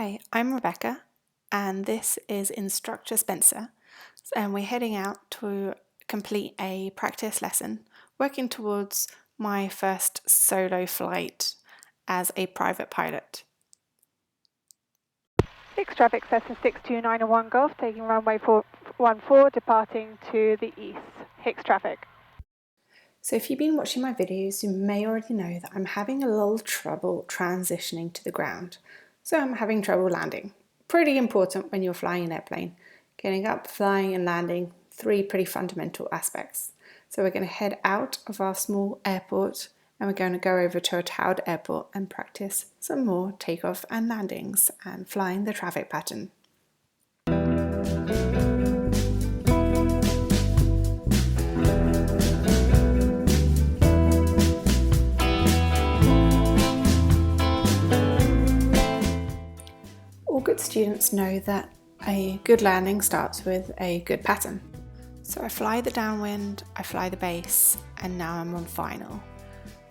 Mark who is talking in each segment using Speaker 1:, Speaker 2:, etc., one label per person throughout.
Speaker 1: Hi, I'm Rebecca, and this is instructor Spencer, and we're heading out to complete a practice lesson, working towards my first solo flight as a private pilot.
Speaker 2: Six traffic, Cessna 62901 Golf, taking runway 14, departing to the east. Hicks traffic.
Speaker 1: So if you've been watching my videos, you may already know that I'm having a little trouble transitioning to the ground. So I'm having trouble landing. Pretty important when you're flying an airplane. Getting up, flying and landing, three pretty fundamental aspects. So we're going to head out of our small airport and we're going to go over to a towered airport and practice some more takeoff and landings and flying the traffic pattern. All good students know that a good landing starts with a good pattern. So I fly the downwind, I fly the base, and now I'm on final.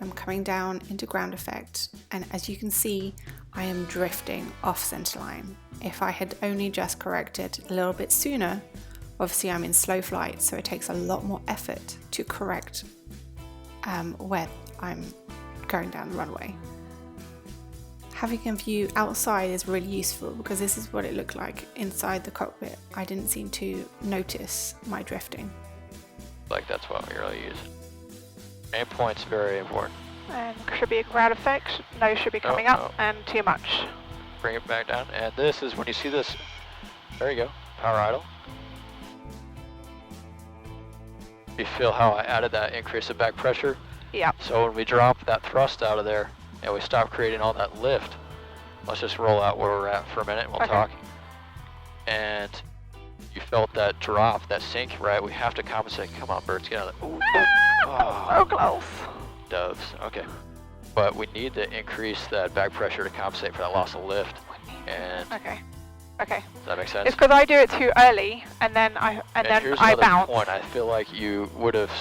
Speaker 1: I'm coming down into ground effect, and as you can see, I am drifting off centerline. If I had only just corrected a little bit sooner, obviously I'm in slow flight, so it takes a lot more effort to correct where I'm going down the runway. Having a view outside is really useful because this is what it looked like inside the cockpit. I didn't seem to notice my drifting.
Speaker 3: Like that's what we really use. Aim point's very important.
Speaker 2: And should be a ground effect, nose should be coming up, and too much.
Speaker 3: Bring it back down, and this is when you see this, there you go, power idle. You feel how I added that increase of back pressure?
Speaker 2: Yeah.
Speaker 3: So when we drop that thrust out of there, and we stop creating all that lift, let's just roll out where we're at for a minute and we'll talk. And you felt that drop, that sink, right? We have to compensate. Come on, birds, get out of there. Ooh.
Speaker 2: So close.
Speaker 3: Doves, okay. But we need to increase that back pressure to compensate for that loss of lift. And
Speaker 2: okay.
Speaker 3: Does that make sense?
Speaker 2: It's because I do it too early, and then I bounce.
Speaker 3: Point. I feel like you would have.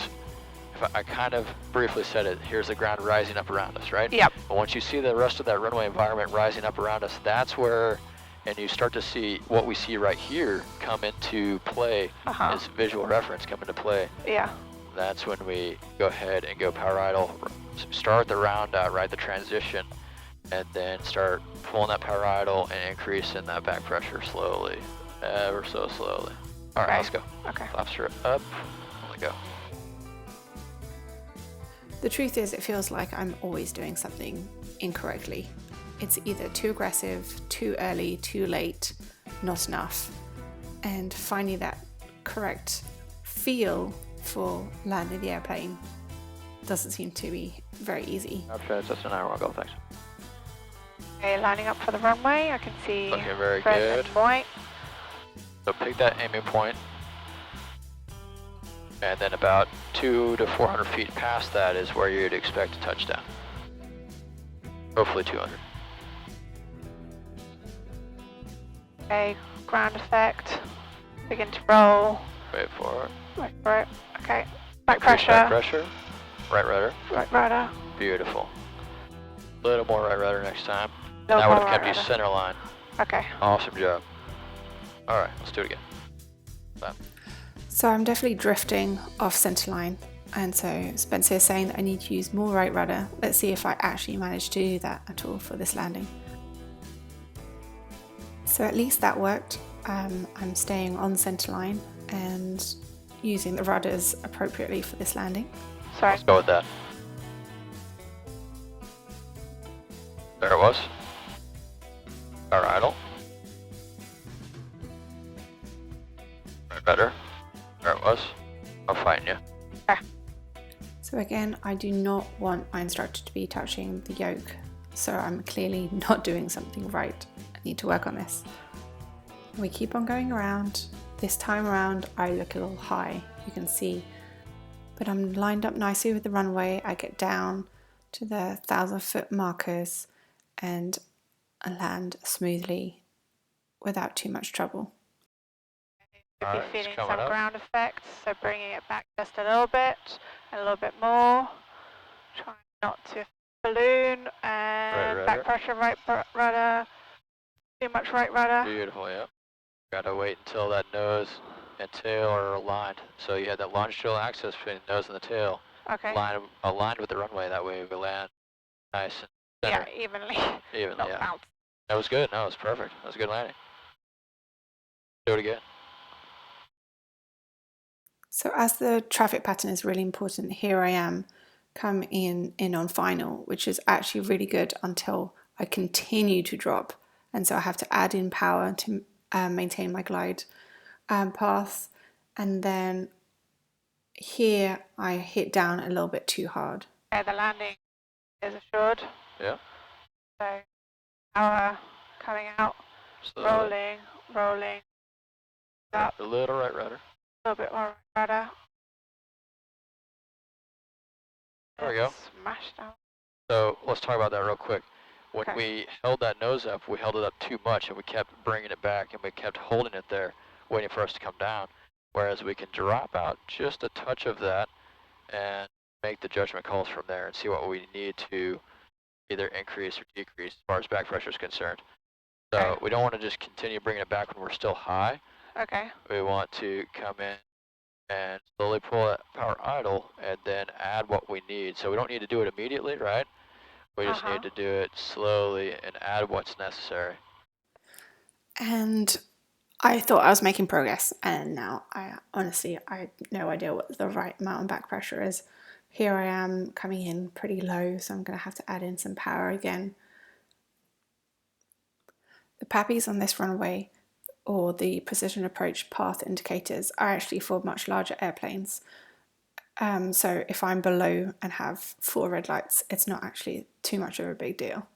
Speaker 3: I kind of briefly said it, here's the ground rising up around us, right?
Speaker 2: Yep.
Speaker 3: But once you see the rest of that runway environment rising up around us, that's where, and you start to see what we see right here come into play, as visual reference come into play.
Speaker 2: Yeah.
Speaker 3: That's when we go ahead and go power idle, start the round out, right, the transition, and then start pulling that power idle and increasing that back pressure slowly, ever so slowly. All right, let's go.
Speaker 2: Okay.
Speaker 3: Flaps are up, let go.
Speaker 1: The truth is, it feels like I'm always doing something incorrectly. It's either too aggressive, too early, too late, not enough. And finding that correct feel for landing the airplane doesn't seem to be very easy.
Speaker 3: That's just an hour, I'll go, thanks.
Speaker 2: Okay, lining up for the runway, I can see
Speaker 3: looking very
Speaker 2: red
Speaker 3: good.
Speaker 2: And white.
Speaker 3: So pick that aiming point. And then about 200 to 400 feet past that is where you'd expect a touchdown. Hopefully 200.
Speaker 2: Okay, ground effect. Begin to roll.
Speaker 3: Wait for it.
Speaker 2: Wait for it. Okay. Back
Speaker 3: Increase
Speaker 2: pressure.
Speaker 3: Back pressure. Right rudder.
Speaker 2: Right rudder.
Speaker 3: Beautiful. A little more right rudder next time.
Speaker 2: That
Speaker 3: would have kept you center line.
Speaker 2: Okay.
Speaker 3: Awesome job. All right, let's do it again. Stop.
Speaker 1: So I'm definitely drifting off centerline, and so Spencer is saying that I need to use more right rudder. Let's see if I actually manage to do that at all for this landing. So at least that worked. I'm staying on centerline and using the rudders appropriately for this landing.
Speaker 2: Sorry.
Speaker 3: Let's go with that. There it was. Power idle. Right better. There it was. I'm fighting you.
Speaker 2: Okay.
Speaker 1: So again, I do not want my instructor to be touching the yoke, so I'm clearly not doing something right. I need to work on this. We keep on going around. This time around, I look a little high, you can see, but I'm lined up nicely with the runway. I get down to the 1,000-foot markers and I land smoothly without too much trouble.
Speaker 2: You'll be feeling some ground effects, so bringing it back just a little bit, and a little bit more. Trying not to balloon, and back pressure, right rudder. Too much right rudder.
Speaker 3: Beautiful, yeah. Gotta wait until that nose and tail are aligned. So you had that longitudinal axis between the nose and the tail.
Speaker 2: Okay.
Speaker 3: Aligned with the runway, that way we land nice and center.
Speaker 2: Yeah, evenly.
Speaker 3: Evenly,
Speaker 2: Not
Speaker 3: yeah.
Speaker 2: bounce.
Speaker 3: That was good. No, it was perfect. That was a good landing. Do it again.
Speaker 1: So as the traffic pattern is really important, here I am coming in on final, which is actually really good until I continue to drop. And so I have to add in power to maintain my glide path. And then here I hit down a little bit too hard.
Speaker 2: Okay, the landing is assured.
Speaker 3: Yeah.
Speaker 2: So power coming out,
Speaker 3: Slowly.
Speaker 2: rolling, up.
Speaker 3: A little right rudder.
Speaker 2: A little bit more rudder.
Speaker 3: There we go.
Speaker 2: Smashed out.
Speaker 3: So let's talk about that real quick. When we held that nose up, we held it up too much and we kept bringing it back and we kept holding it there, waiting for us to come down. Whereas we can drop out just a touch of that and make the judgment calls from there and see what we need to either increase or decrease as far as back pressure is concerned. So we don't want to just continue bringing it back when we're still high.
Speaker 2: Okay.
Speaker 3: We want to come in and slowly pull that power idle and then add what we need. So we don't need to do it immediately, right? We just need to do it slowly and add what's necessary.
Speaker 1: And I thought I was making progress, and now I honestly have no idea what the right amount of back pressure is. Here I am coming in pretty low, so I'm going to have to add in some power again. The PAPIs on this runway, or the precision approach path indicators, are actually for much larger airplanes. So if I'm below and have 4 red lights, it's not actually too much of a big deal.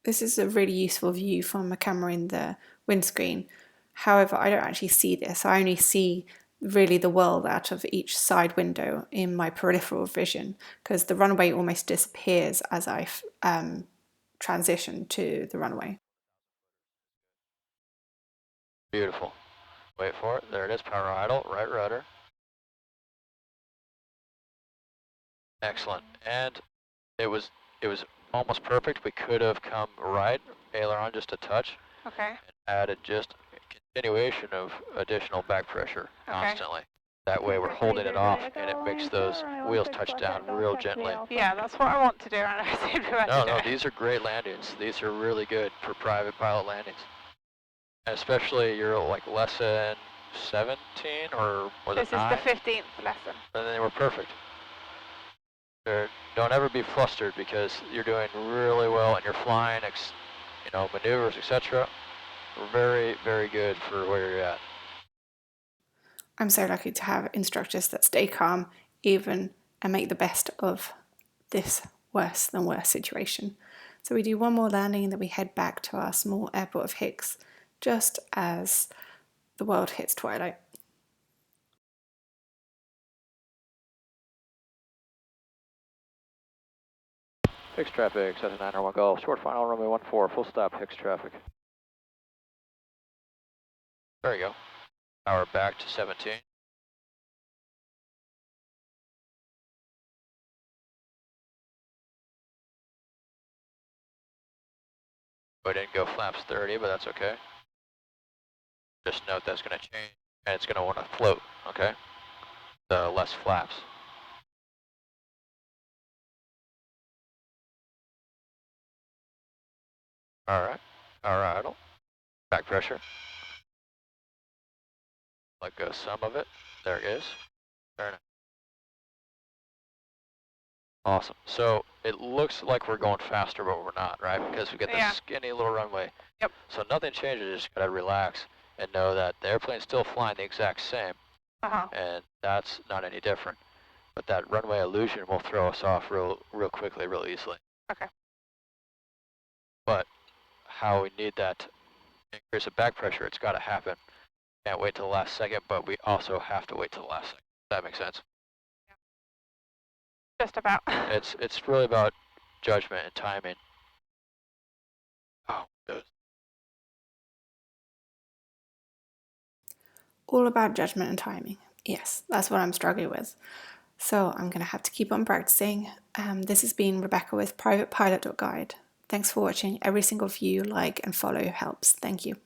Speaker 1: This is a really useful view from a camera in the windscreen. However, I don't actually see this. I only see really the world out of each side window in my peripheral vision, because the runway almost disappears as I transition to the runway.
Speaker 3: Beautiful. Wait for it. There it is. Power idle. Right rudder. Excellent. And it was almost perfect. We could have come right, aileron just a touch.
Speaker 2: Okay.
Speaker 3: And added just a continuation of additional back pressure constantly. That way we're holding it off and it makes those wheels touch down real gently.
Speaker 2: Yeah, that's what I want to do. And I seem to
Speaker 3: No, these are great landings. These are really good for private pilot landings. And especially you're like lesson 17 or was it 9?
Speaker 2: This is the 15th lesson.
Speaker 3: And they were perfect. Don't ever be flustered because you're doing really well and you're flying, maneuvers, etc. Very, very good for where you're at.
Speaker 1: I'm so lucky to have instructors that stay calm even and make the best of this worse than worse situation. So we do one more landing and then we head back to our small airport of Hicks just as the world hits twilight.
Speaker 3: Hicks traffic, Cessna 901 Golf, short final runway 14, full stop, Hicks traffic. There you go. Power back to 17. We didn't go flaps 30, but that's okay. Just note that's going to change, and it's going to want to float, okay? The less flaps. All right, power idle, back pressure. Let go some of it. There it is. Turn it. Awesome. So it looks like we're going faster, but we're not, right? Because we get this skinny little runway.
Speaker 2: Yep.
Speaker 3: So nothing changes. You just gotta relax and know that the airplane's still flying the exact same, and that's not any different. But that runway illusion will throw us off real quickly, real easily.
Speaker 2: Okay.
Speaker 3: But how we need that increase of back pressure, it's got to happen. Can't wait till the last second, but we also have to wait till the last second. Does that make sense?
Speaker 2: Yeah. Just about.
Speaker 3: It's really about judgment and timing. Oh, good.
Speaker 1: All about judgment and timing. Yes, that's what I'm struggling with. So I'm going to have to keep on practicing. This has been Rebecca with privatepilot.guide. Thanks for watching. Every single view, like and follow helps. Thank you.